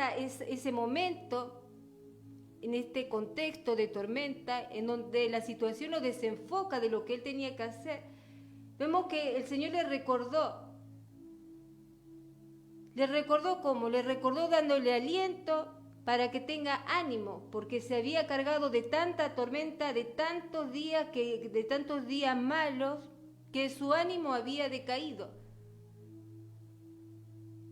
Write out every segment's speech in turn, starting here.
ese momento, en este contexto de tormenta, en donde la situación lo desenfoca de lo que él tenía que hacer, vemos que el Señor le recordó. Le recordó cómo, le recordó dándole aliento para que tenga ánimo, porque se había cargado de tanta tormenta, de tantos días malos, que su ánimo había decaído.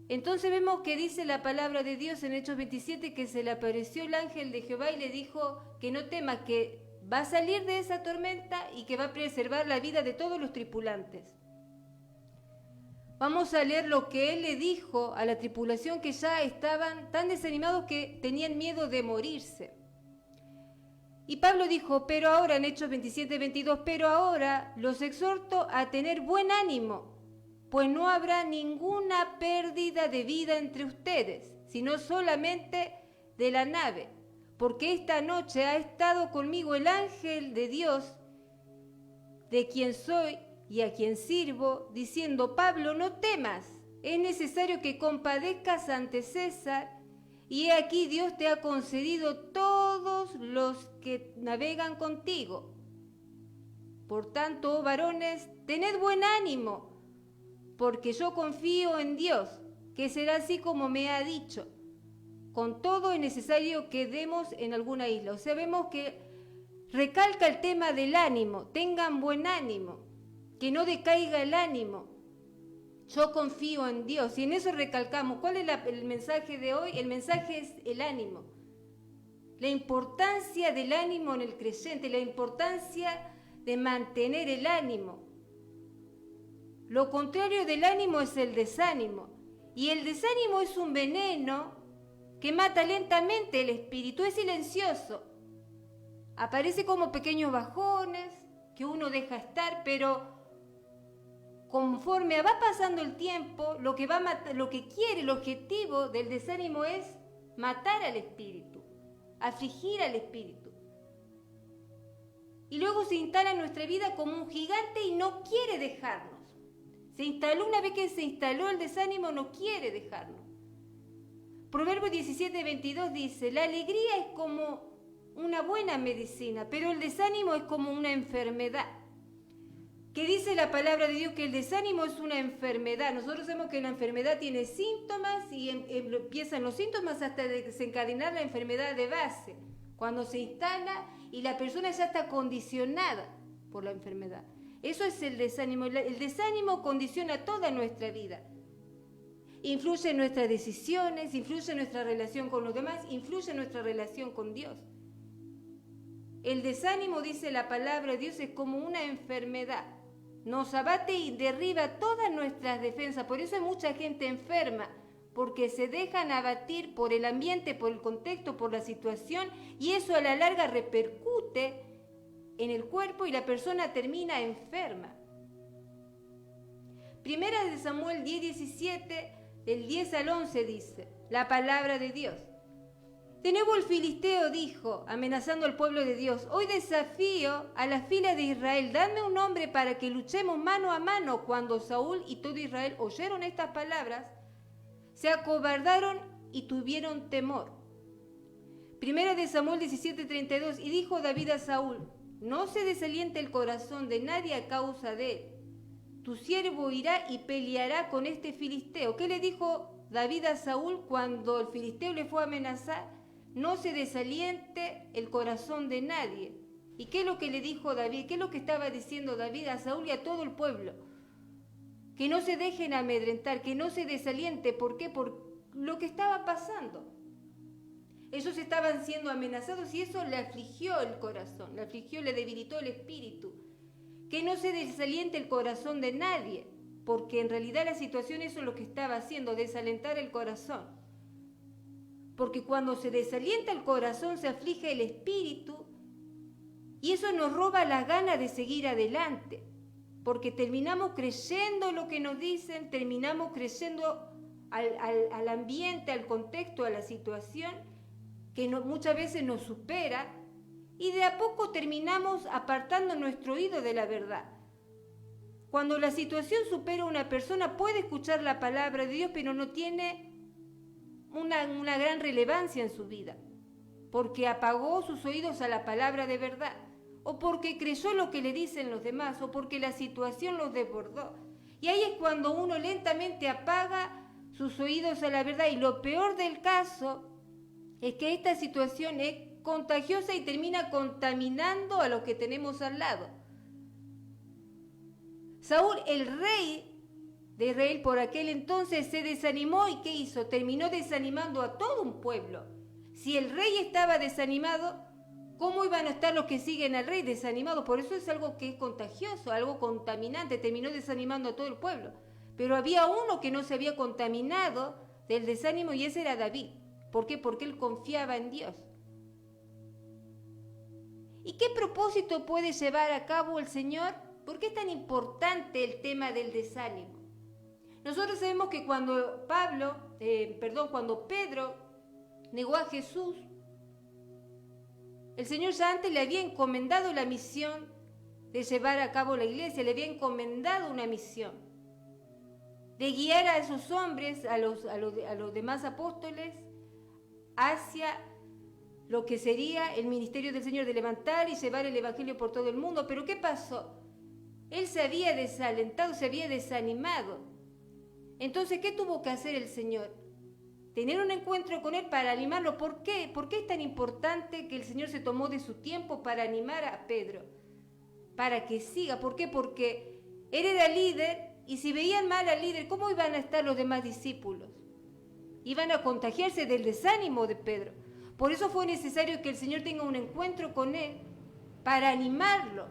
Entonces vemos que dice la palabra de Dios en Hechos 27 que se le apareció el ángel de Jehová y le dijo que no temas, que va a salir de esa tormenta y que va a preservar la vida de todos los tripulantes. Vamos a leer lo que él le dijo a la tripulación, que ya estaban tan desanimados que tenían miedo de morirse. Y Pablo dijo, pero ahora, en Hechos 27:22, pero ahora los exhorto a tener buen ánimo, pues no habrá ninguna pérdida de vida entre ustedes, sino solamente de la nave, porque esta noche ha estado conmigo el ángel de Dios, de quien soy y a quien sirvo, diciendo, Pablo, no temas, es necesario que compadezcas ante César, y he aquí Dios te ha concedido todos los que navegan contigo. Por tanto, oh varones, tened buen ánimo, porque yo confío en Dios, que será así como me ha dicho. Con todo es necesario que demos en alguna isla. O sea, vemos que recalca el tema del ánimo, tengan buen ánimo, que no decaiga el ánimo. Yo confío en Dios, y en eso recalcamos. ¿Cuál es el mensaje de hoy? El mensaje es el ánimo. La importancia del ánimo en el creyente, la importancia de mantener el ánimo. Lo contrario del ánimo es el desánimo. Y el desánimo es un veneno que mata lentamente el espíritu, es silencioso. Aparece como pequeños bajones que uno deja estar, pero conforme va pasando el tiempo, lo que quiere, el objetivo del desánimo es matar al espíritu, afligir al espíritu. Y luego se instala en nuestra vida como un gigante y no quiere dejarnos. Una vez que se instaló el desánimo, no quiere dejarnos. Proverbios 17:22 dice, la alegría es como una buena medicina, pero el desánimo es como una enfermedad. Que dice la palabra de Dios que el desánimo es una enfermedad. Nosotros sabemos que la enfermedad tiene síntomas y empiezan los síntomas hasta desencadenar la enfermedad de base, cuando se instala y la persona ya está condicionada por la enfermedad. Eso es el desánimo. El desánimo condiciona toda nuestra vida. Influye en nuestras decisiones, influye en nuestra relación con los demás, influye en nuestra relación con Dios. El desánimo, dice la palabra de Dios, es como una enfermedad. Nos abate y derriba todas nuestras defensas. Por eso hay mucha gente enferma, porque se dejan abatir por el ambiente, por el contexto, por la situación, y eso a la larga repercute en el cuerpo y la persona termina enferma. Primera de Samuel 10:17, del 10 al 11 dice la palabra de Dios. De nuevo el filisteo dijo, amenazando al pueblo de Dios, hoy desafío a las filas de Israel, dadme un hombre para que luchemos mano a mano. Cuando Saúl y todo Israel oyeron estas palabras, se acobardaron y tuvieron temor. Primera de Samuel 17:32, y dijo David a Saúl, no se desaliente el corazón de nadie a causa de él. Tu siervo irá y peleará con este filisteo. ¿Qué le dijo David a Saúl cuando el filisteo le fue a amenazar? No se desaliente el corazón de nadie. ¿Y qué es lo que le dijo David? ¿Qué es lo que estaba diciendo David a Saúl y a todo el pueblo? Que no se dejen amedrentar, que no se desaliente. ¿Por qué? Por lo que estaba pasando. Ellos estaban siendo amenazados y eso le afligió el corazón, le afligió, le debilitó el espíritu. Que no se desaliente el corazón de nadie, porque en realidad la situación eso es lo que estaba haciendo, desalentar el corazón. Porque cuando se desalienta el corazón se aflige el espíritu y eso nos roba las ganas de seguir adelante. Porque terminamos creyendo lo que nos dicen, terminamos creyendo al ambiente, al contexto, a la situación que muchas veces nos supera y de a poco terminamos apartando nuestro oído de la verdad. Cuando la situación supera a una persona puede escuchar la palabra de Dios, pero no tiene una gran relevancia en su vida, porque apagó sus oídos a la palabra de verdad, o porque creyó lo que le dicen los demás, o porque la situación los desbordó. Y ahí es cuando uno lentamente apaga sus oídos a la verdad, y lo peor del caso es que esta situación es contagiosa y termina contaminando a los que tenemos al lado. Saúl, el rey de Israel por aquel entonces, se desanimó, y ¿qué hizo? Terminó desanimando a todo un pueblo. Si el rey estaba desanimado, ¿cómo iban a estar los que siguen al rey desanimados? Por eso es algo que es contagioso, algo contaminante. Terminó desanimando a todo el pueblo. Pero había uno que no se había contaminado del desánimo, y ese era David. ¿Por qué? Porque él confiaba en Dios. ¿Y qué propósito puede llevar a cabo el Señor? ¿Por qué es tan importante el tema del desánimo? Nosotros sabemos que cuando Pedro negó a Jesús, el Señor ya antes le había encomendado la misión de llevar a cabo la iglesia, le había encomendado una misión de guiar a esos hombres, a los demás apóstoles, hacia lo que sería el ministerio del Señor, de levantar y llevar el evangelio por todo el mundo. Pero ¿qué pasó? Él se había desalentado, se había desanimado. Entonces, ¿qué tuvo que hacer el Señor? Tener un encuentro con Él para animarlo. ¿Por qué? ¿Por qué es tan importante que el Señor se tomó de su tiempo para animar a Pedro? Para que siga. ¿Por qué? Porque él era líder, y si veían mal al líder, ¿cómo iban a estar los demás discípulos? Iban a contagiarse del desánimo de Pedro. Por eso fue necesario que el Señor tenga un encuentro con él para animarlo,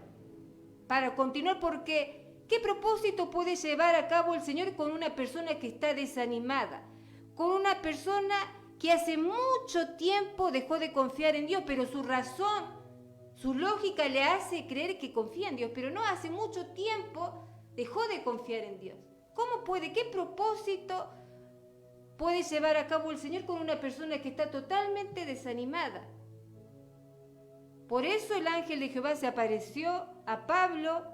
para continuar, porque ¿qué propósito puede llevar a cabo el Señor con una persona que está desanimada? Con una persona que hace mucho tiempo dejó de confiar en Dios, pero su razón, su lógica le hace creer que confía en Dios, pero no, hace mucho tiempo dejó de confiar en Dios. ¿Cómo puede? ¿Qué propósito puede llevar a cabo el Señor con una persona que está totalmente desanimada? Por eso el ángel de Jehová se apareció a Pablo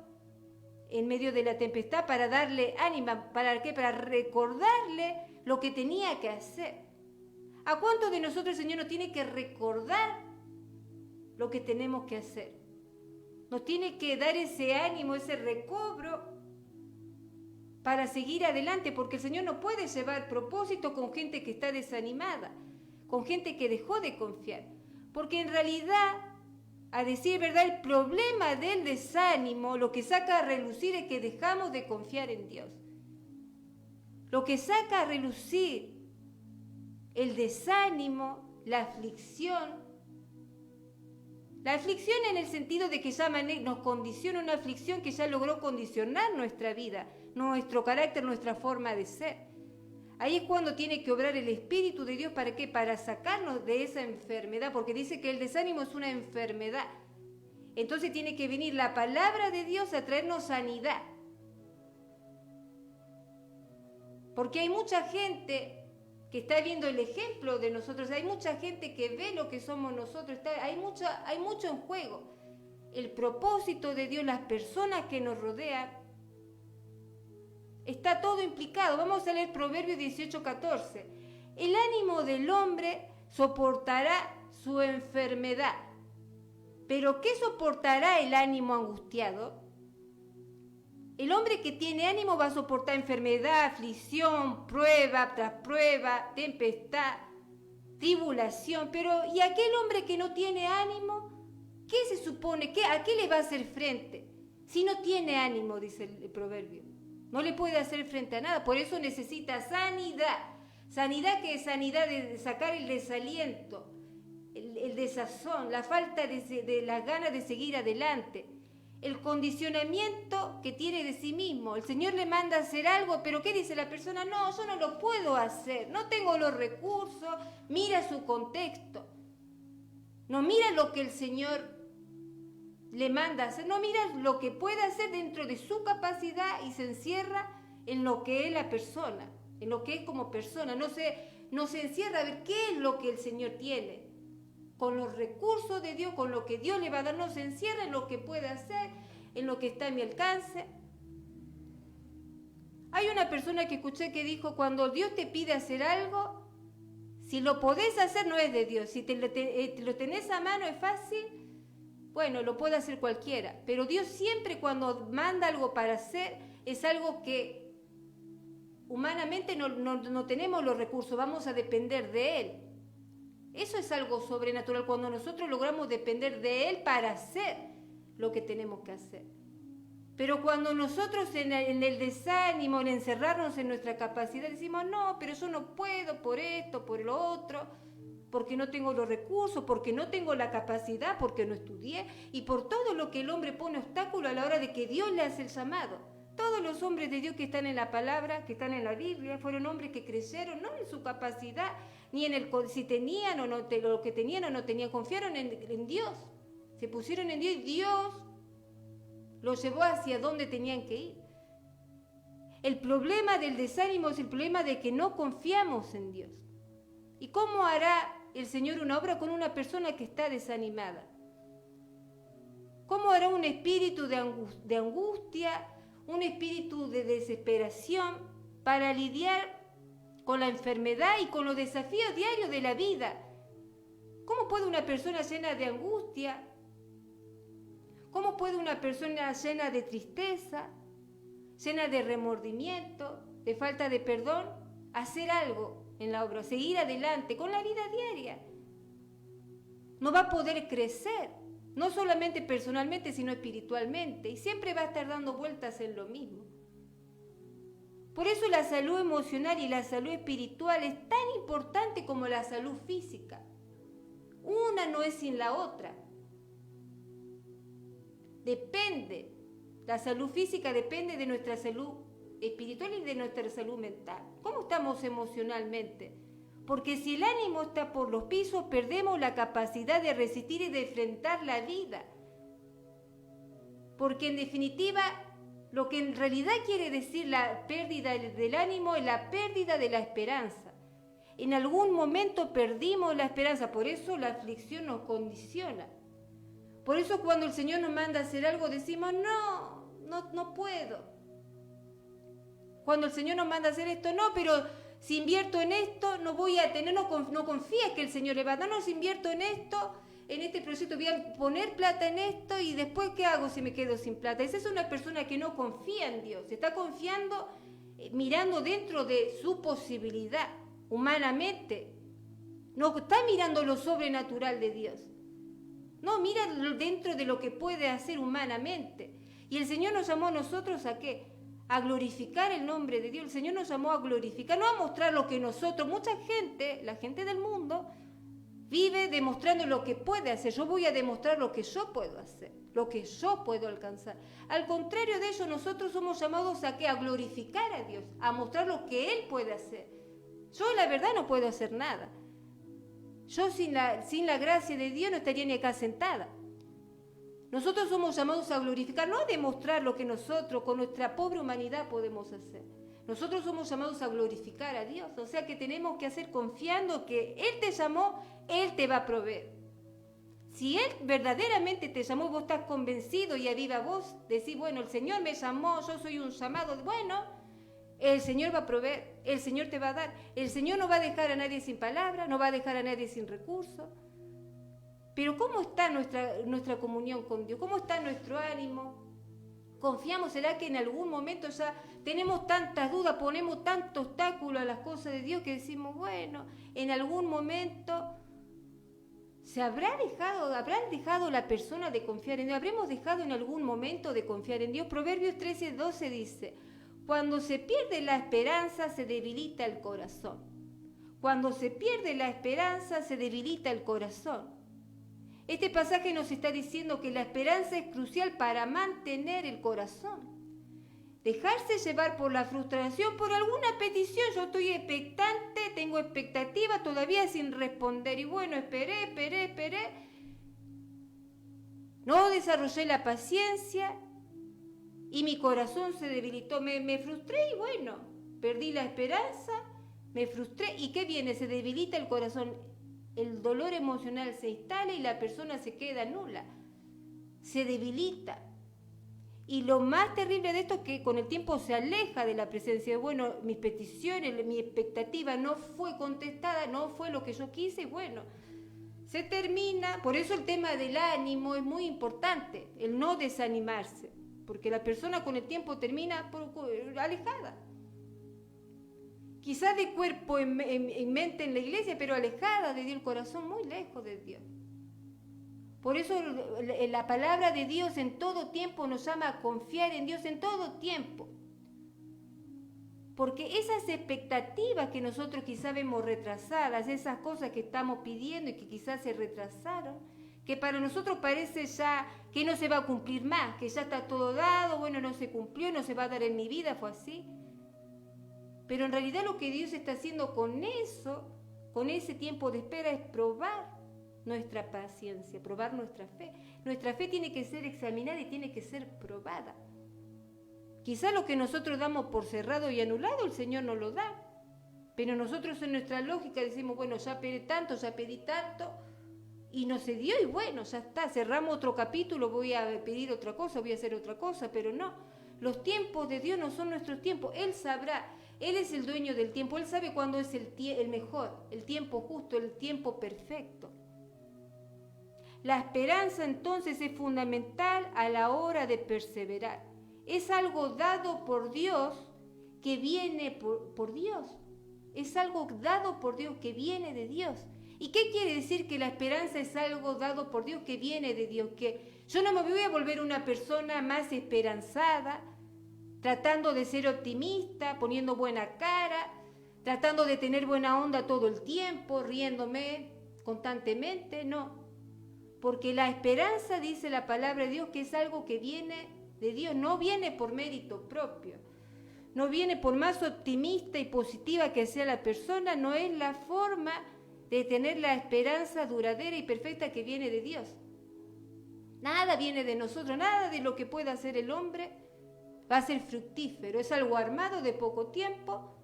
en medio de la tempestad para darle ánimo. ¿Para qué? Para recordarle lo que tenía que hacer. ¿A cuántos de nosotros el Señor nos tiene que recordar lo que tenemos que hacer? Nos tiene que dar ese ánimo, ese recobro para seguir adelante, porque el Señor no puede llevar propósito con gente que está desanimada, con gente que dejó de confiar. Porque en realidad, a decir verdad, el problema del desánimo, lo que saca a relucir es que dejamos de confiar en Dios. Lo que saca a relucir el desánimo, la aflicción en el sentido de que ya nos condiciona, una aflicción que ya logró condicionar nuestra vida, nuestro carácter, nuestra forma de ser. Ahí es cuando tiene que obrar el Espíritu de Dios. ¿Para qué? Para sacarnos de esa enfermedad, porque dice que el desánimo es una enfermedad. Entonces tiene que venir la palabra de Dios a traernos sanidad. Porque hay mucha gente que está viendo el ejemplo de nosotros, hay mucha gente que ve lo que somos nosotros, hay mucho en juego. El propósito de Dios, las personas que nos rodean, está todo implicado. Vamos a leer Proverbios 18:14. El ánimo del hombre soportará su enfermedad. ¿Pero qué soportará el ánimo angustiado? El hombre que tiene ánimo va a soportar enfermedad, aflicción, prueba tras prueba, tempestad, tribulación. Pero ¿y aquel hombre que no tiene ánimo? ¿Qué se supone? ¿A qué le va a hacer frente? Si no tiene ánimo, dice el proverbio, no le puede hacer frente a nada. Por eso necesita sanidad. Sanidad, que es sanidad de sacar el desaliento, el desazón, la falta de las ganas de seguir adelante. El condicionamiento que tiene de sí mismo. El Señor le manda a hacer algo, pero ¿qué dice la persona? No, yo no lo puedo hacer, no tengo los recursos. Mira su contexto. No mira lo que el Señor le manda a hacer, no mira lo que puede hacer dentro de su capacidad, y se encierra en lo que es la persona, en lo que es como persona. No se encierra a ver qué es lo que el Señor tiene. Con los recursos de Dios, con lo que Dios le va a dar, no se encierra en lo que puede hacer, en lo que está a mi alcance. Hay una persona que escuché que dijo: cuando Dios te pide hacer algo, Si lo podés hacer, no es de Dios. Si lo tenés a mano, es fácil, bueno, lo puede hacer cualquiera. Pero Dios siempre cuando manda algo para hacer, es algo que humanamente no tenemos los recursos, vamos a depender de Él. Eso es algo sobrenatural, cuando nosotros logramos depender de Él para hacer lo que tenemos que hacer. Pero cuando nosotros en el desánimo, en encerrarnos en nuestra capacidad, decimos, no, pero yo no puedo por esto, por lo otro, porque no tengo los recursos, porque no tengo la capacidad, porque no estudié, y por todo lo que el hombre pone obstáculo a la hora de que Dios le hace el llamado. Todos los hombres de Dios que están en la palabra, que están en la Biblia, fueron hombres que creyeron, no en su capacidad, ni en si tenían o no, lo que tenían o no tenían, confiaron en Dios, se pusieron en Dios y Dios los llevó hacia donde tenían que ir. El problema del desánimo es el problema de que no confiamos en Dios. ¿Y cómo hará el Señor una obra con una persona que está desanimada? ¿Cómo hará un espíritu de angustia, un espíritu de desesperación para lidiar con la enfermedad y con los desafíos diarios de la vida? ¿Cómo puede una persona llena de angustia? ¿Cómo puede una persona llena de tristeza, llena de remordimiento, de falta de perdón, hacer algo en la obra, seguir adelante con la vida diaria? No va a poder crecer, no solamente personalmente, sino espiritualmente, y siempre va a estar dando vueltas en lo mismo. Por eso la salud emocional y la salud espiritual es tan importante como la salud física. Una no es sin la otra. Depende, la salud física depende de nuestra salud espiritual y de nuestra salud mental. ¿Cómo estamos emocionalmente? Porque si el ánimo está por los pisos, perdemos la capacidad de resistir y de enfrentar la vida. Porque en definitiva, lo que en realidad quiere decir la pérdida del ánimo es la pérdida de la esperanza. En algún momento perdimos la esperanza, por eso la aflicción nos condiciona. Por eso cuando el Señor nos manda a hacer algo decimos, no puedo. Cuando el Señor nos manda a hacer esto, no, pero si invierto en esto no voy a tener, no confías que el Señor le va a dar, no, si invierto en esto, en este proyecto voy a poner plata en esto y después ¿qué hago si me quedo sin plata? Esa es una persona que no confía en Dios, está confiando, mirando dentro de su posibilidad, humanamente. No está mirando lo sobrenatural de Dios. No, mira dentro de lo que puede hacer humanamente. Y el Señor nos llamó a nosotros ¿a qué? A glorificar el nombre de Dios. El Señor nos llamó a glorificar, no a mostrar lo que nosotros, mucha gente, la gente del mundo, vive demostrando lo que puede hacer. Yo voy a demostrar lo que yo puedo hacer, lo que yo puedo alcanzar. Al contrario de ello, nosotros somos llamados ¿a qué? A glorificar a Dios, a mostrar lo que Él puede hacer. Yo la verdad no puedo hacer nada. Yo sin la gracia de Dios no estaría ni acá sentada. Nosotros somos llamados a glorificar, no a demostrar lo que nosotros con nuestra pobre humanidad podemos hacer. Nosotros somos llamados a glorificar a Dios, o sea que tenemos que hacer confiando que Él te llamó, Él te va a proveer. Si Él verdaderamente te llamó, vos estás convencido y a viva voz decís, bueno, el Señor me llamó, yo soy un llamado, bueno, el Señor va a proveer, el Señor te va a dar, el Señor no va a dejar a nadie sin palabra, no va a dejar a nadie sin recursos. Pero ¿cómo está nuestra comunión con Dios? ¿Cómo está nuestro ánimo? ¿Confiamos? ¿Será que en algún momento ya tenemos tantas dudas, ponemos tanto obstáculo a las cosas de Dios que decimos, bueno, en algún momento se habrán dejado la persona de confiar en Dios? ¿Habremos dejado en algún momento de confiar en Dios? Proverbios 13:12 dice, cuando se pierde la esperanza se debilita el corazón. Cuando se pierde la esperanza se debilita el corazón. Este pasaje nos está diciendo que la esperanza es crucial para mantener el corazón. Dejarse llevar por la frustración, por alguna petición, yo estoy expectante, tengo expectativa todavía sin responder. Y bueno, esperé. No desarrollé la paciencia y mi corazón se debilitó. Me frustré y bueno, perdí la esperanza, me frustré. ¿Y qué viene? Se debilita el corazón. El dolor emocional se instala y la persona se queda nula, se debilita. Y lo más terrible de esto es que con el tiempo se aleja de la presencia. Bueno, mis peticiones, mi expectativa no fue contestada, no fue lo que yo quise, y bueno, se termina. Por eso el tema del ánimo es muy importante, el no desanimarse, porque la persona con el tiempo termina alejada. Quizás de cuerpo en mente en la iglesia, pero alejada de Dios, el corazón muy lejos de Dios. Por eso la palabra de Dios en todo tiempo nos llama a confiar en Dios en todo tiempo. Porque esas expectativas que nosotros quizás vemos retrasadas, esas cosas que estamos pidiendo y que quizás se retrasaron, que para nosotros parece ya que no se va a cumplir más, que ya está todo dado, bueno, no se cumplió, no se va a dar en mi vida, fue así. Pero en realidad lo que Dios está haciendo con eso, con ese tiempo de espera, es probar nuestra paciencia, probar nuestra fe. Nuestra fe tiene que ser examinada y tiene que ser probada. Quizá lo que nosotros damos por cerrado y anulado, el Señor nos lo da. Pero nosotros en nuestra lógica decimos, bueno, ya pedí tanto, y no se dio, y bueno, ya está, cerramos otro capítulo, voy a pedir otra cosa, voy a hacer otra cosa, pero no. Los tiempos de Dios no son nuestros tiempos, Él sabrá. Él es el dueño del tiempo, Él sabe cuándo es el mejor, el tiempo justo, el tiempo perfecto. La esperanza entonces es fundamental a la hora de perseverar. Es algo dado por Dios que viene por Dios. Es algo dado por Dios que viene de Dios. ¿Y qué quiere decir que la esperanza es algo dado por Dios que viene de Dios? Que yo no me voy a volver una persona más esperanzada, tratando de ser optimista, poniendo buena cara, tratando de tener buena onda todo el tiempo, riéndome constantemente, no. Porque la esperanza, dice la palabra de Dios, que es algo que viene de Dios, no viene por mérito propio, no viene por más optimista y positiva que sea la persona, no es la forma de tener la esperanza duradera y perfecta que viene de Dios. Nada viene de nosotros, nada de lo que pueda hacer el hombre va a ser fructífero, es algo armado de poco tiempo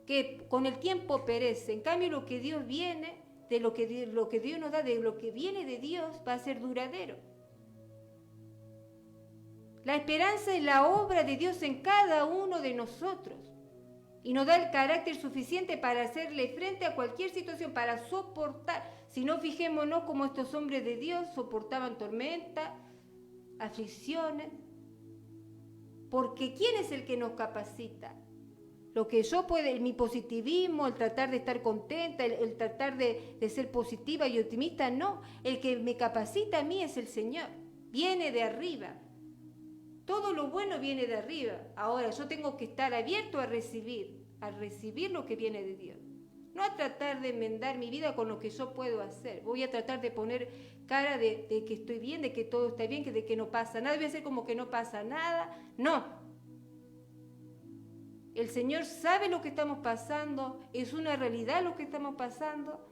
que con el tiempo perece. En cambio lo que Dios viene, de lo que Dios nos da, de lo que viene de Dios, va a ser duradero. La esperanza es la obra de Dios en cada uno de nosotros y nos da el carácter suficiente para hacerle frente a cualquier situación, para soportar. Si no, fijémonos cómo estos hombres de Dios soportaban tormentas, aflicciones. Porque ¿quién es el que nos capacita? Lo que yo puedo, mi positivismo, el tratar de estar contenta, el tratar de ser positiva y optimista, no. El que me capacita a mí es el Señor. Viene de arriba. Todo lo bueno viene de arriba. Ahora yo tengo que estar abierto a recibir lo que viene de Dios. No a tratar de enmendar mi vida con lo que yo puedo hacer. Voy a tratar de poner cara de que estoy bien, de que todo está bien, de que no pasa nada. Voy a hacer como que no pasa nada. No. El Señor sabe lo que estamos pasando, es una realidad lo que estamos pasando,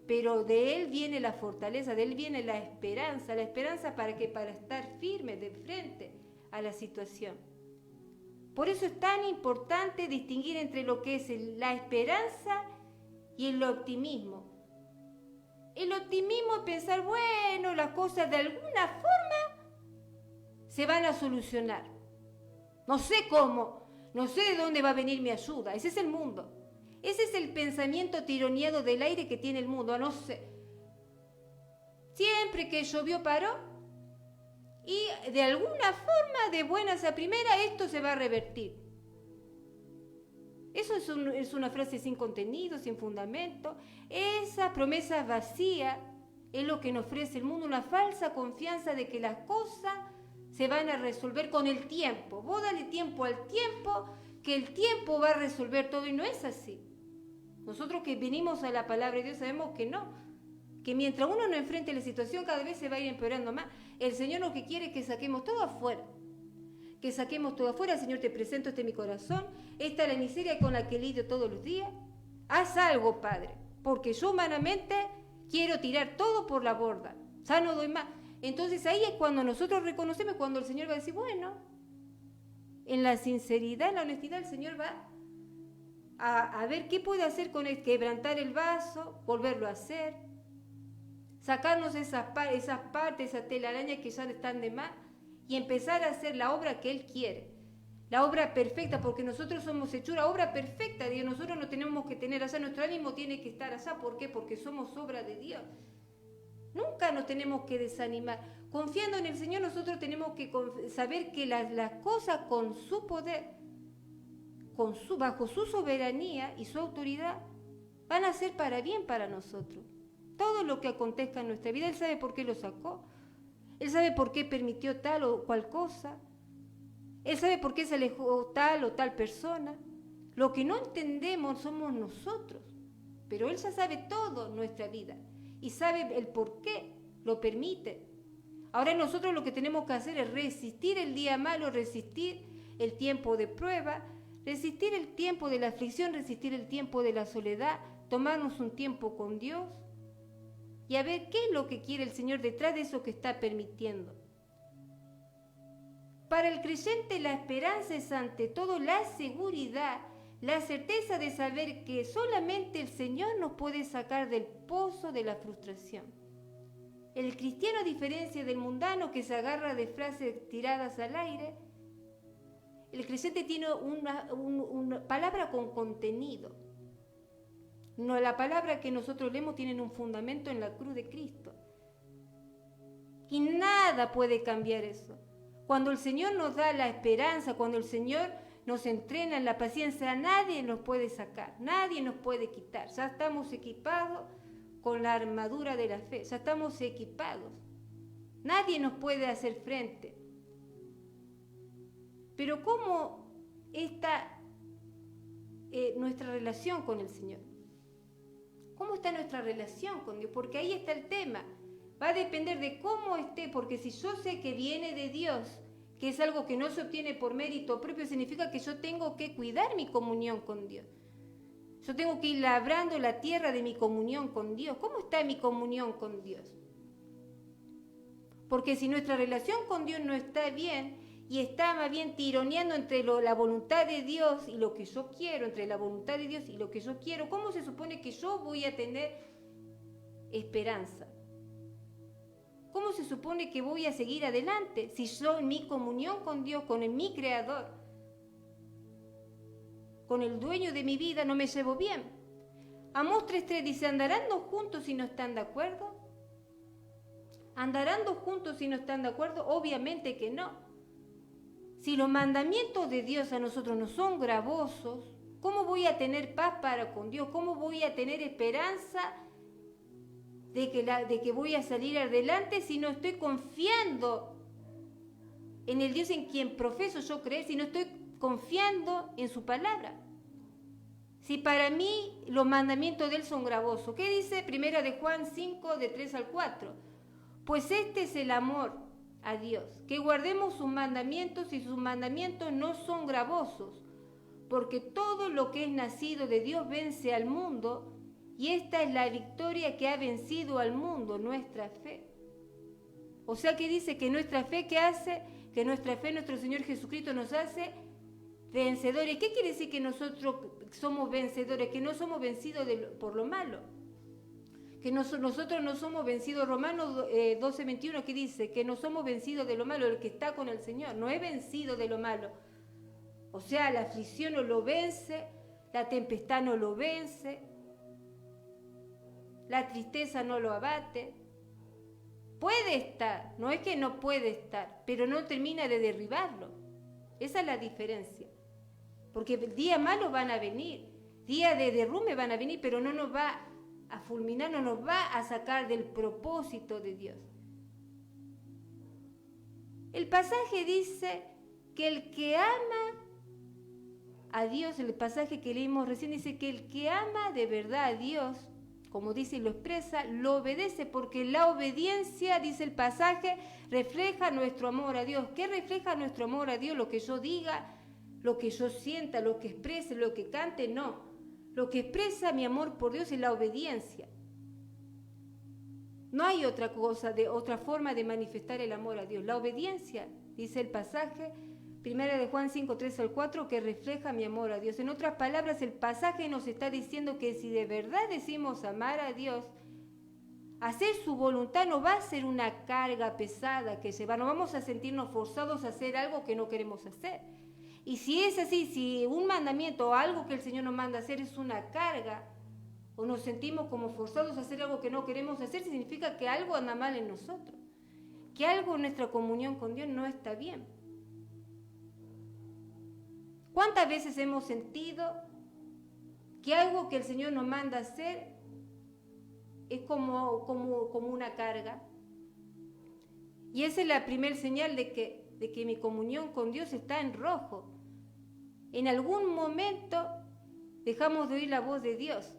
pero de Él viene la fortaleza, de Él viene la esperanza para que para estar firme de frente a la situación. Por eso es tan importante distinguir entre lo que es la esperanza y el optimismo. El optimismo es pensar, bueno, las cosas de alguna forma se van a solucionar. No sé cómo, no sé de dónde va a venir mi ayuda. Ese es el mundo. Ese es el pensamiento tironeado del aire que tiene el mundo. No sé. Siempre que llovió paró y de alguna forma, de buenas a primera, esto se va a revertir. Eso es una frase sin contenido, sin fundamento. Esa promesa vacía es lo que nos ofrece el mundo, una falsa confianza de que las cosas se van a resolver con el tiempo. Vos dale tiempo al tiempo, que el tiempo va a resolver todo, y no es así. Nosotros que venimos a la palabra de Dios sabemos que no, que mientras uno no enfrente la situación cada vez se va a ir empeorando más. El Señor lo que quiere es que saquemos todo afuera. Que saquemos todo afuera. Señor, te presento mi corazón, esta es la miseria con la que lidio todos los días. Haz algo, Padre, porque yo humanamente quiero tirar todo por la borda, ya no doy más. Entonces ahí es cuando nosotros reconocemos, cuando el Señor va a decir, bueno, en la sinceridad, en la honestidad, el Señor va a ver qué puede hacer con él, quebrantar el vaso, volverlo a hacer, sacarnos esas partes, esas telarañas que ya están de más, y empezar a hacer la obra que Él quiere. La obra perfecta, porque nosotros somos hechura, obra perfecta de Dios. Nosotros no tenemos que tener allá, nuestro ánimo tiene que estar allá. ¿Por qué? Porque somos obra de Dios. Nunca nos tenemos que desanimar. Confiando en el Señor, nosotros tenemos que saber que las cosas con su poder, bajo su soberanía y su autoridad, van a ser para bien para nosotros. Todo lo que acontezca en nuestra vida, Él sabe por qué lo sacó. Él sabe por qué permitió tal o cual cosa. Él sabe por qué se alejó tal o tal persona. Lo que no entendemos somos nosotros. Pero Él ya sabe todo en nuestra vida. Y sabe el por qué lo permite. Ahora nosotros lo que tenemos que hacer es resistir el día malo, resistir el tiempo de prueba, resistir el tiempo de la aflicción, resistir el tiempo de la soledad, tomarnos un tiempo con Dios y a ver qué es lo que quiere el Señor detrás de eso que está permitiendo. Para el creyente la esperanza es ante todo la seguridad, la certeza de saber que solamente el Señor nos puede sacar del pozo de la frustración. El cristiano, a diferencia del mundano que se agarra de frases tiradas al aire, el creyente tiene una palabra con contenido. No, la palabra que nosotros leemos tiene un fundamento en la cruz de Cristo. Y nada puede cambiar eso. Cuando el Señor nos da la esperanza, cuando el Señor nos entrena en la paciencia, nadie nos puede sacar, nadie nos puede quitar. Ya estamos equipados con la armadura de la fe, ya estamos equipados. Nadie nos puede hacer frente. Pero ¿cómo está nuestra relación con el Señor? ¿Cómo está nuestra relación con Dios? Porque ahí está el tema. Va a depender de cómo esté, porque si yo sé que viene de Dios, que es algo que no se obtiene por mérito propio, significa que yo tengo que cuidar mi comunión con Dios. Yo tengo que ir labrando la tierra de mi comunión con Dios. ¿Cómo está mi comunión con Dios? Porque si nuestra relación con Dios no está bien y está más bien tironeando entre la voluntad de Dios y lo que yo quiero, entre la voluntad de Dios y lo que yo quiero, ¿cómo se supone que yo voy a tener esperanza? ¿Cómo se supone que voy a seguir adelante si yo en mi comunión con Dios, con mi Creador, con el dueño de mi vida, no me llevo bien? Amós 3:3 dice, ¿andarán dos juntos si no están de acuerdo? ¿Andarán dos juntos si no están de acuerdo? Obviamente que no. Si los mandamientos de Dios a nosotros no son gravosos, ¿cómo voy a tener paz para con Dios? ¿Cómo voy a tener esperanza de que voy a salir adelante si no estoy confiando en el Dios en quien profeso yo creer, si no estoy confiando en su palabra? Si para mí los mandamientos de Él son gravosos. ¿Qué dice 1 de Juan 5, de 3 al 4? Pues este es el amor a Dios, que guardemos sus mandamientos, y sus mandamientos no son gravosos, porque todo lo que es nacido de Dios vence al mundo, y esta es la victoria que ha vencido al mundo, nuestra fe. O sea que dice que nuestra fe, ¿qué hace? Que nuestra fe, nuestro Señor Jesucristo nos hace vencedores. ¿Qué quiere decir que nosotros somos vencedores? Que no somos vencidos por lo malo. Que nosotros no somos vencidos. Romanos 12:21, que dice que no somos vencidos de lo malo. El que está con el Señor no es vencido de lo malo. O sea, la aflicción no lo vence, la tempestad no lo vence, la tristeza no lo abate. Puede estar, no es que no puede estar, pero no termina de derribarlo. Esa es la diferencia. Porque días malos van a venir, días de derrumbe van a venir, pero no nos va a fulminar, no nos va a sacar del propósito de Dios. El pasaje dice que el que ama a Dios, el pasaje que leímos recién dice que el que ama de verdad a Dios, como dice y lo expresa, lo obedece, porque la obediencia, dice el pasaje, refleja nuestro amor a Dios. ¿Qué refleja nuestro amor a Dios? Lo que yo diga, lo que yo sienta, lo que exprese, lo que cante, no. Lo que expresa mi amor por Dios es la obediencia. No hay otra cosa, otra forma de manifestar el amor a Dios. La obediencia, dice el pasaje, 1 de Juan 5, 3 al 4, que refleja mi amor a Dios. En otras palabras, el pasaje nos está diciendo que si de verdad decimos amar a Dios, hacer su voluntad no va a ser una carga pesada que llevar, no vamos a sentirnos forzados a hacer algo que no queremos hacer. Y si es así, si un mandamiento o algo que el Señor nos manda a hacer es una carga, o nos sentimos como forzados a hacer algo que no queremos hacer, significa que algo anda mal en nosotros, que algo en nuestra comunión con Dios no está bien. ¿Cuántas veces hemos sentido que algo que el Señor nos manda a hacer es como una carga? Y esa es la primera señal de que mi comunión con Dios está en rojo. En algún momento dejamos de oír la voz de Dios.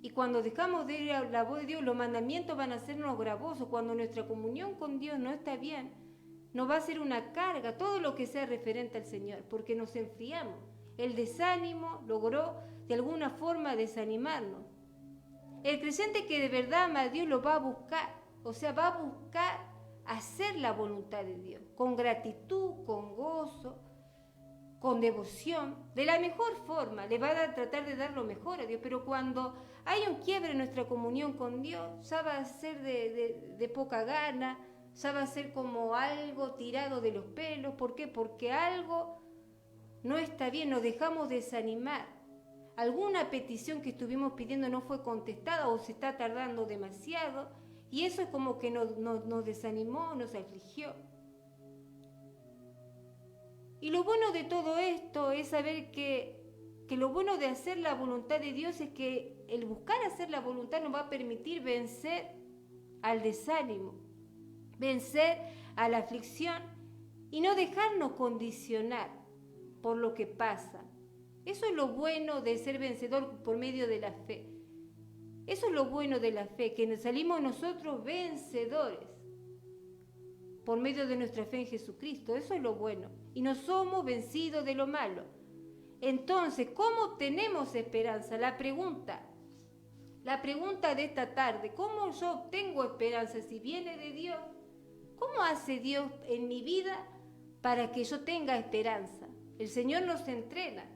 Y cuando dejamos de oír la voz de Dios, los mandamientos van a hacernos gravosos. Cuando nuestra comunión con Dios no está bien, nos va a ser una carga, todo lo que sea referente al Señor, porque nos enfriamos. El desánimo logró de alguna forma desanimarnos. El creyente que de verdad ama a Dios lo va a buscar, o sea, va a buscar hacer la voluntad de Dios, con gratitud, con gozo, con devoción, de la mejor forma, le va a tratar de dar lo mejor a Dios, pero cuando hay un quiebre en nuestra comunión con Dios, ya va a ser de poca gana, ya va a ser como algo tirado de los pelos. ¿Por qué? Porque algo no está bien, nos dejamos desanimar. Alguna petición que estuvimos pidiendo no fue contestada o se está tardando demasiado, y eso es como que nos desanimó, nos afligió. Y lo bueno de todo esto es saber que lo bueno de hacer la voluntad de Dios es que el buscar hacer la voluntad nos va a permitir vencer al desánimo, vencer a la aflicción y no dejarnos condicionar por lo que pasa. Eso es lo bueno de ser vencedor por medio de la fe. Eso es lo bueno de la fe, que salimos nosotros vencedores por medio de nuestra fe en Jesucristo. Eso es lo bueno. Y no somos vencidos de lo malo. Entonces, ¿cómo tenemos esperanza? La pregunta de esta tarde, ¿cómo yo obtengo esperanza si viene de Dios? ¿Cómo hace Dios en mi vida para que yo tenga esperanza? El Señor nos entrena.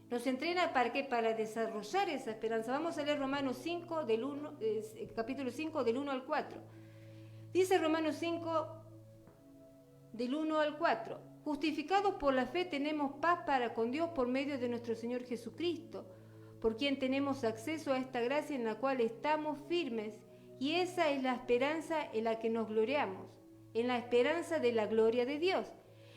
¿Nos entrena para qué? Para desarrollar esa esperanza. Vamos a leer Romanos 5, capítulo 5, del 1 al 4. Dice Romanos 5, del 1 al 4. Justificados por la fe tenemos paz para con Dios por medio de nuestro Señor Jesucristo, por quien tenemos acceso a esta gracia en la cual estamos firmes, y esa es la esperanza en la que nos gloriamos, en la esperanza de la gloria de Dios.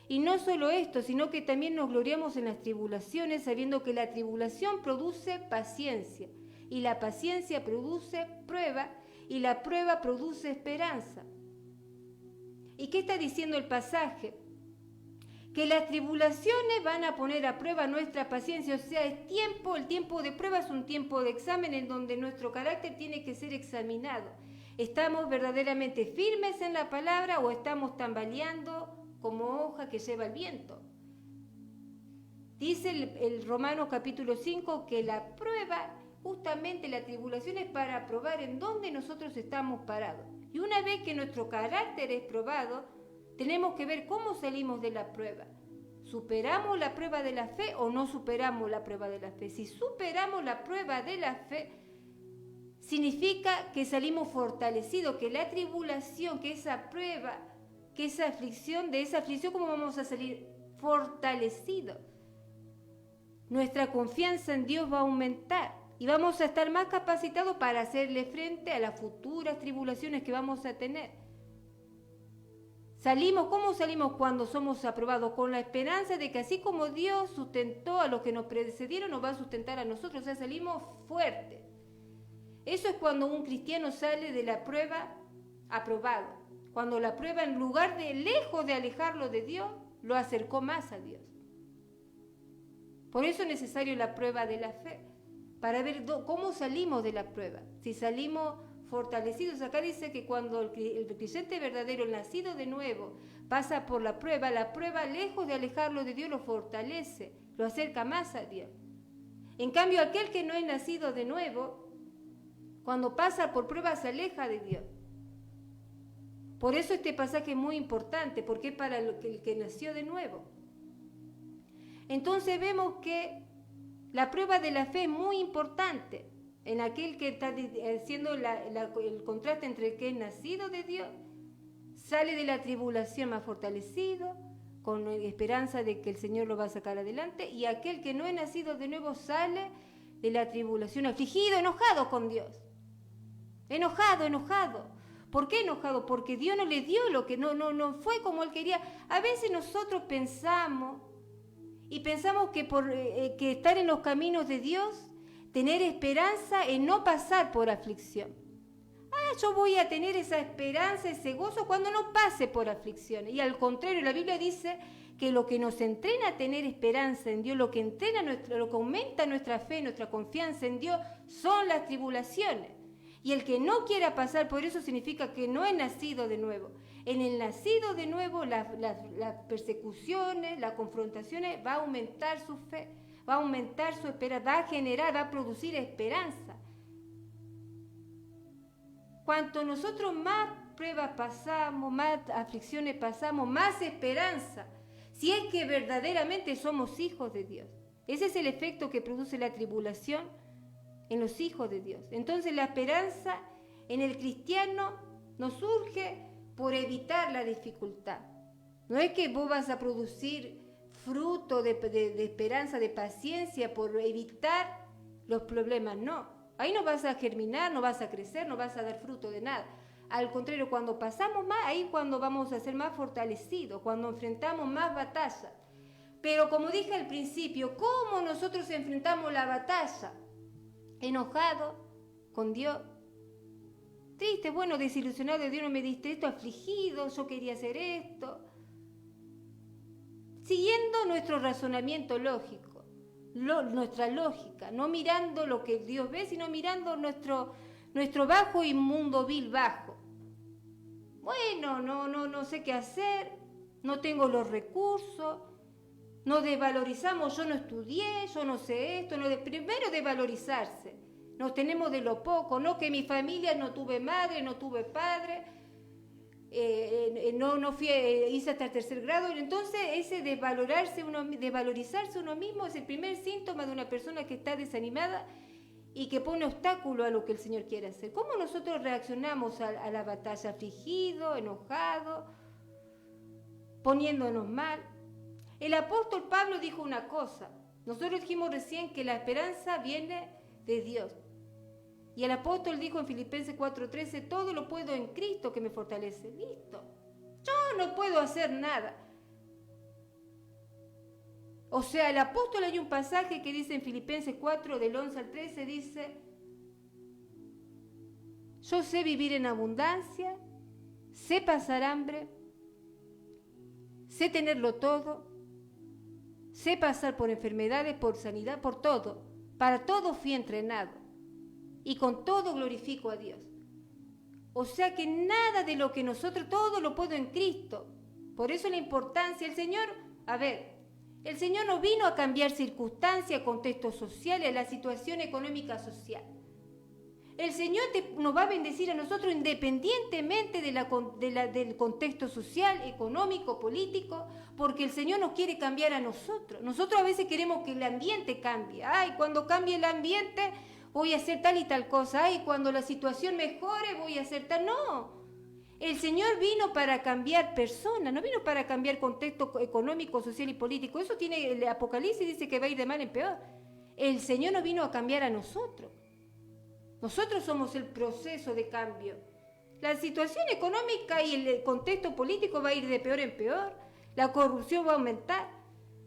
Y no solo esto, sino que también nos gloriamos en las tribulaciones, sabiendo que la tribulación produce paciencia, y la paciencia produce prueba, y la prueba produce esperanza. ¿Y qué está diciendo el pasaje? Que las tribulaciones van a poner a prueba nuestra paciencia, o sea, el tiempo de prueba es un tiempo de examen en donde nuestro carácter tiene que ser examinado. ¿Estamos verdaderamente firmes en la palabra o estamos tambaleando como hoja que lleva el viento? Dice el Romanos capítulo 5 que la prueba, justamente la tribulación, es para probar en dónde nosotros estamos parados. Y una vez que nuestro carácter es probado, tenemos que ver cómo salimos de la prueba. ¿Superamos la prueba de la fe o no superamos la prueba de la fe? Si superamos la prueba de la fe, significa que salimos fortalecidos, que la tribulación, que esa prueba, que esa aflicción, de esa aflicción, ¿cómo vamos a salir? Fortalecidos. Nuestra confianza en Dios va a aumentar y vamos a estar más capacitados para hacerle frente a las futuras tribulaciones que vamos a tener. ¿Cómo salimos cuando somos aprobados? Con la esperanza de que así como Dios sustentó a los que nos precedieron, nos va a sustentar a nosotros. O sea, salimos fuertes. Eso es cuando un cristiano sale de la prueba aprobado. Cuando la prueba, en lugar de lejos de alejarlo de Dios, lo acercó más a Dios. Por eso es necesario la prueba de la fe, para ver cómo salimos de la prueba. Si salimos fortalecidos. Acá dice que cuando el creyente verdadero, el nacido de nuevo, pasa por la prueba, lejos de alejarlo de Dios, lo fortalece, lo acerca más a Dios. En cambio, aquel que no es nacido de nuevo, cuando pasa por prueba, se aleja de Dios. Por eso este pasaje es muy importante, porque es para el que nació de nuevo. Entonces vemos que la prueba de la fe es muy importante. en aquel que está haciendo el contraste entre el que es nacido de Dios, sale de la tribulación más fortalecido, con esperanza de que el Señor lo va a sacar adelante, y aquel que no es nacido de nuevo sale de la tribulación afligido, enojado con Dios. Enojado. ¿Por qué enojado? Porque Dios no le dio lo que no fue como Él quería. A veces nosotros pensamos que estar en los caminos de Dios, tener esperanza en no pasar por aflicción. Yo voy a tener esa esperanza, ese gozo cuando no pase por aflicciones. Y al contrario, la Biblia dice que lo que nos entrena a tener esperanza en Dios, lo que aumenta nuestra fe, nuestra confianza en Dios, son las tribulaciones. Y el que no quiera pasar por eso significa que no es nacido de nuevo. En el nacido de nuevo, las persecuciones, las confrontaciones, va a aumentar su fe, va a aumentar su esperanza, va a producir esperanza. Cuanto nosotros más pruebas pasamos, más aflicciones pasamos, más esperanza, si es que verdaderamente somos hijos de Dios. Ese es el efecto que produce la tribulación en los hijos de Dios. Entonces la esperanza en el cristiano nos surge por evitar la dificultad. No es que vos vas a producir fruto de esperanza, de paciencia por evitar los problemas, no. Ahí no vas a germinar, no vas a crecer, no vas a dar fruto de nada. Al contrario, cuando pasamos más, ahí cuando vamos a ser más fortalecidos, cuando enfrentamos más batallas. Pero como dije al principio, ¿cómo nosotros enfrentamos la batalla? Enojado con Dios, triste, desilusionado de Dios, no me diste esto, afligido, yo quería hacer esto. Siguiendo nuestro razonamiento lógico. Nuestra lógica, no mirando lo que Dios ve, sino mirando nuestro bajo y mundo vil bajo. No sé qué hacer, no tengo los recursos, no desvalorizamos, yo no estudié, yo no sé esto, primero desvalorizarse, nos tenemos de lo poco, no que mi familia no tuve madre, no tuve padre, hice hasta el 3er grado. Entonces ese desvalorizarse uno mismo es el primer síntoma de una persona que está desanimada y que pone obstáculo a lo que el Señor quiere hacer. ¿Cómo nosotros reaccionamos a la batalla? Afligido, enojado, poniéndonos mal. El apóstol Pablo dijo una cosa. Nosotros dijimos recién que la esperanza viene de Dios. Y el apóstol dijo en Filipenses 4:13, todo lo puedo en Cristo que me fortalece. Listo. Yo no puedo hacer nada. O sea, el apóstol, hay un pasaje que dice en Filipenses 4, del 11 al 13, dice, yo sé vivir en abundancia, sé pasar hambre, sé tenerlo todo, sé pasar por enfermedades, por sanidad, por todo. Para todo fui entrenado. Y con todo glorifico a Dios. O sea que nada de lo que nosotros, todo lo puedo en Cristo. Por eso la importancia, el Señor no vino a cambiar circunstancias, contextos sociales, la situación económica social. El Señor nos va a bendecir a nosotros independientemente del contexto social, económico, político, porque el Señor nos quiere cambiar a nosotros. Nosotros a veces queremos que el ambiente cambie. Cuando cambie el ambiente voy a hacer tal y tal cosa. Cuando la situación mejore voy a hacer tal. No, el Señor vino para cambiar personas, no vino para cambiar contexto económico, social y político. Eso tiene el Apocalipsis, dice que va a ir de mal en peor. El Señor no vino a cambiar a nosotros. Nosotros somos el proceso de cambio. La situación económica y el contexto político va a ir de peor en peor. La corrupción va a aumentar.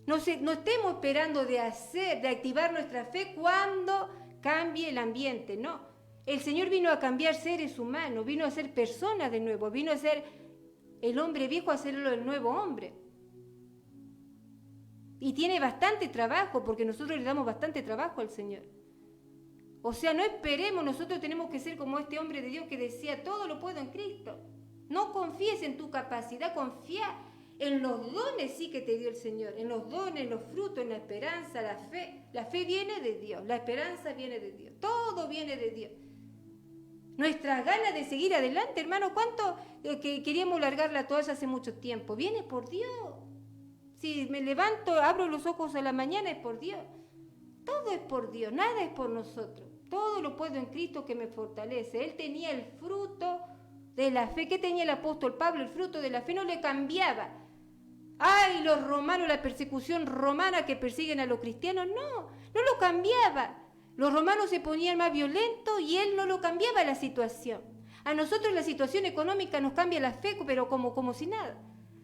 No estemos esperando de activar nuestra fe cuando cambie el ambiente, no. El Señor vino a cambiar seres humanos, vino a ser personas de nuevo, vino a ser el hombre viejo, a hacerlo el nuevo hombre. Y tiene bastante trabajo, porque nosotros le damos bastante trabajo al Señor. O sea, no esperemos, nosotros tenemos que ser como este hombre de Dios que decía, todo lo puedo en Cristo. No confíes en tu capacidad, confía en los dones sí que te dio el Señor, en los dones, en los frutos, en la esperanza, la fe. La fe viene de Dios, la esperanza viene de Dios, todo viene de Dios. Nuestras ganas de seguir adelante, hermano, ¿cuánto que queríamos largar la toalla hace mucho tiempo? Viene por Dios. Si me levanto, abro los ojos a la mañana, es por Dios. Todo es por Dios, nada es por nosotros. todo lo puedo en Cristo que me fortalece. Él tenía el fruto de la fe. ¿Qué tenía el apóstol Pablo? El fruto de la fe no le cambiaba. ¡Ay, los romanos, la persecución romana que persiguen a los cristianos! No lo cambiaba. Los romanos se ponían más violentos y él no lo cambiaba la situación. A nosotros la situación económica nos cambia la fe, pero como si nada.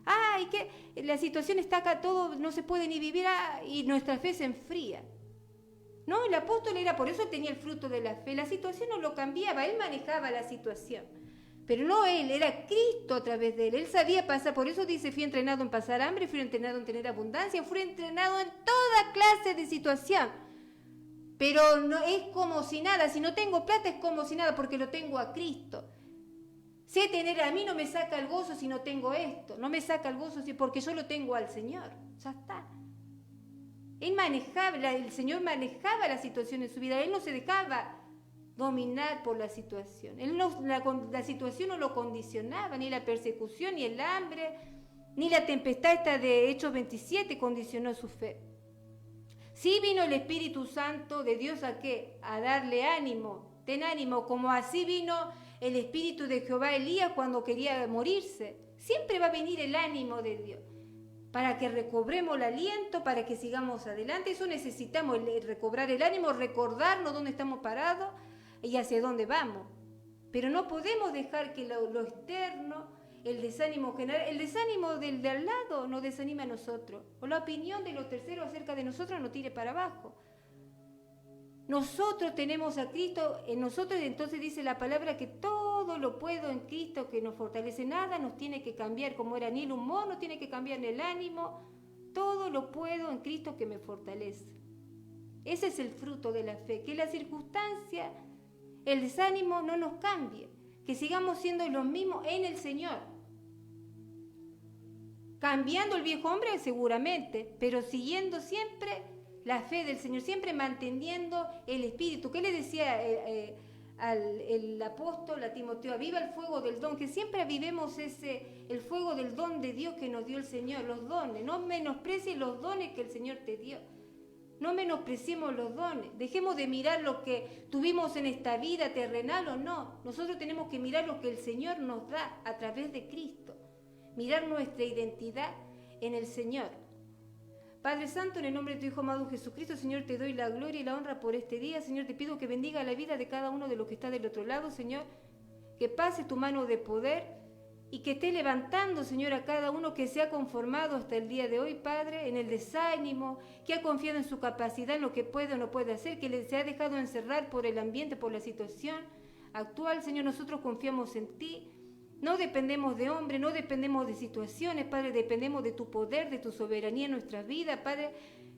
¡Ay, que la situación está acá, todo no se puede ni vivir! Y nuestra fe se enfría. No, el apóstol era, por eso tenía el fruto de la fe. La situación no lo cambiaba, él manejaba la situación. Pero no él, era Cristo a través de él. Él sabía pasar, por eso dice, fui entrenado en pasar hambre, fui entrenado en tener abundancia, fui entrenado en toda clase de situación. Pero no es como si nada, si no tengo plata es como si nada, porque lo tengo a Cristo. Sé tener, a mí no me saca el gozo si no tengo esto, no me saca el gozo porque yo lo tengo al Señor, ya está. El Señor manejaba la situación en su vida, Él no se dejaba dominar por la situación. La situación no lo condicionaba, ni la persecución, ni el hambre, ni la tempestad esta de Hechos 27 condicionó su fe. Sí vino el Espíritu Santo de Dios ¿a qué? A darle ánimo, ten ánimo, como así vino el Espíritu de Jehová a Elías cuando quería morirse. Siempre va a venir el ánimo de Dios, para que recobremos el aliento, para que sigamos adelante. Eso necesitamos, recobrar el ánimo, recordarnos dónde estamos parados y hacia dónde vamos. Pero no podemos dejar que lo externo, el desánimo general, el desánimo del de al lado nos desanima a nosotros, o la opinión de los terceros acerca de nosotros nos tire para abajo. Nosotros tenemos a Cristo en nosotros, y entonces dice la palabra que todo lo puedo en Cristo que nos fortalece. Nada nos tiene que cambiar, como era ni el humor, no tiene que cambiar el ánimo. Todo lo puedo en Cristo que me fortalece. Ese es el fruto de la fe, que la circunstancia, el desánimo no nos cambie, que sigamos siendo los mismos en el Señor. Cambiando el viejo hombre seguramente, pero siguiendo siempre la fe del Señor, siempre manteniendo el Espíritu. ¿Qué le decía el apóstol a Timoteo? Aviva el fuego del don, que siempre avivemos el fuego del don de Dios que nos dio el Señor, los dones. No menosprecies los dones que el Señor te dio. No menospreciemos los dones. Dejemos de mirar lo que tuvimos en esta vida terrenal o no. Nosotros tenemos que mirar lo que el Señor nos da a través de Cristo. Mirar nuestra identidad en el Señor. Padre Santo, en el nombre de tu Hijo amado Jesucristo, Señor, te doy la gloria y la honra por este día. Señor, te pido que bendiga la vida de cada uno de los que está del otro lado, Señor. Que pase tu mano de poder y que esté levantando, Señor, a cada uno que se ha conformado hasta el día de hoy, Padre, en el desánimo, que ha confiado en su capacidad, en lo que puede o no puede hacer, que se ha dejado encerrar por el ambiente, por la situación actual. Señor, nosotros confiamos en ti. No dependemos de hombres, no dependemos de situaciones, Padre, dependemos de tu poder, de tu soberanía en nuestra vida, Padre,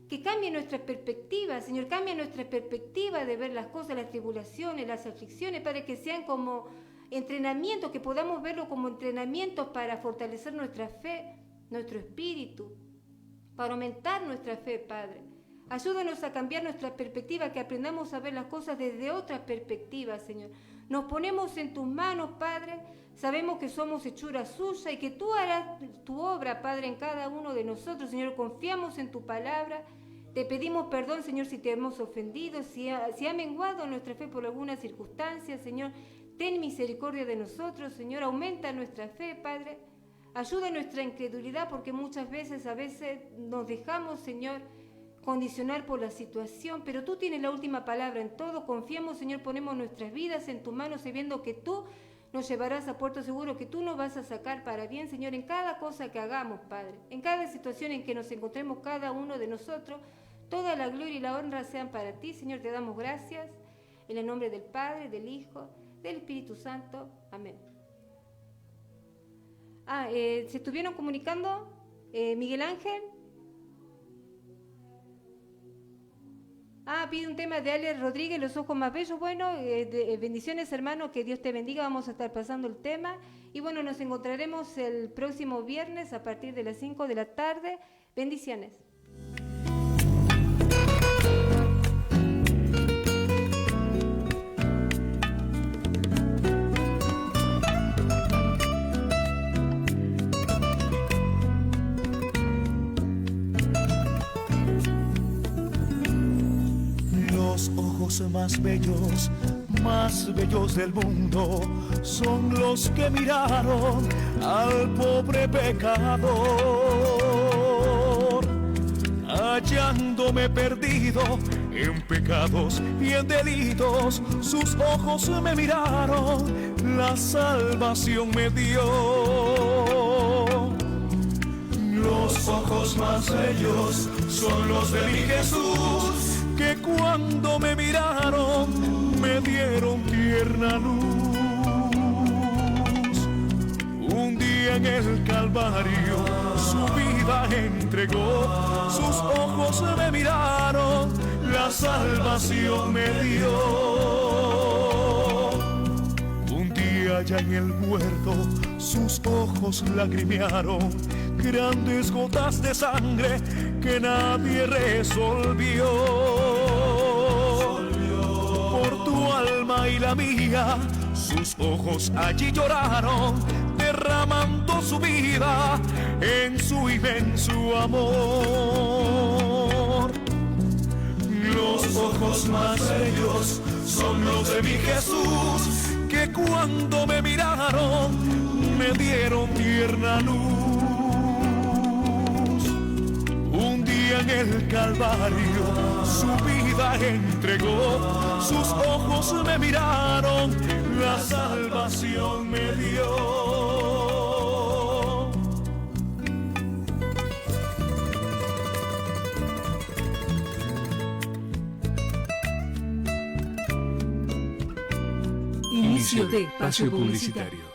que cambie nuestra perspectiva, Señor, cambie nuestra perspectiva de ver las cosas, las tribulaciones, las aflicciones, Padre, que sean como entrenamiento, que podamos verlo como entrenamiento para fortalecer nuestra fe, nuestro espíritu, para aumentar nuestra fe, Padre. Ayúdanos a cambiar nuestra perspectiva, que aprendamos a ver las cosas desde otra perspectiva, Señor. Nos ponemos en tus manos, Padre. Sabemos que somos hechura suya y que tú harás tu obra, Padre, en cada uno de nosotros. Señor, confiamos en tu palabra. Te pedimos perdón, Señor, si te hemos ofendido, si ha menguado nuestra fe por alguna circunstancia, Señor. Ten misericordia de nosotros, Señor. Aumenta nuestra fe, Padre. Ayuda nuestra incredulidad, porque muchas veces, nos dejamos, Señor, condicionar por la situación, pero tú tienes la última palabra en todo. Confiamos, Señor, ponemos nuestras vidas en tu mano, sabiendo que tú nos llevarás a puerto seguro, que tú nos vas a sacar para bien, Señor, en cada cosa que hagamos, Padre, en cada situación en que nos encontremos cada uno de nosotros. Toda la gloria y la honra sean para ti, Señor. Te damos gracias en el nombre del Padre, del Hijo, del Espíritu Santo. Amén. ¿Se estuvieron comunicando? Miguel Ángel. Pide un tema de Alex Rodríguez, Los ojos más bellos. Bueno, bendiciones, hermano, que Dios te bendiga. Vamos a estar pasando el tema. Y bueno, nos encontraremos el próximo viernes a partir de las 5 de la tarde. Bendiciones. más bellos del mundo, son los que miraron al pobre pecador, hallándome perdido en pecados y en delitos. Sus ojos me miraron, la salvación me dio. Los ojos más bellos son los de mi Jesús, que cuando me miraron me dieron tierna luz. Un día en el Calvario su vida entregó, sus ojos me miraron, la salvación me dio. Un día allá en el huerto sus ojos lagrimearon, grandes gotas de sangre que nadie resolvió. Por tu alma y la mía, sus ojos allí lloraron, derramando su vida en su inmenso amor. Los ojos más bellos son los de mi Jesús, que cuando me miraron me dieron tierna luz. Un día en el Calvario su vida entregó, sus ojos me miraron, la salvación me dio. Inicio de espacio publicitario.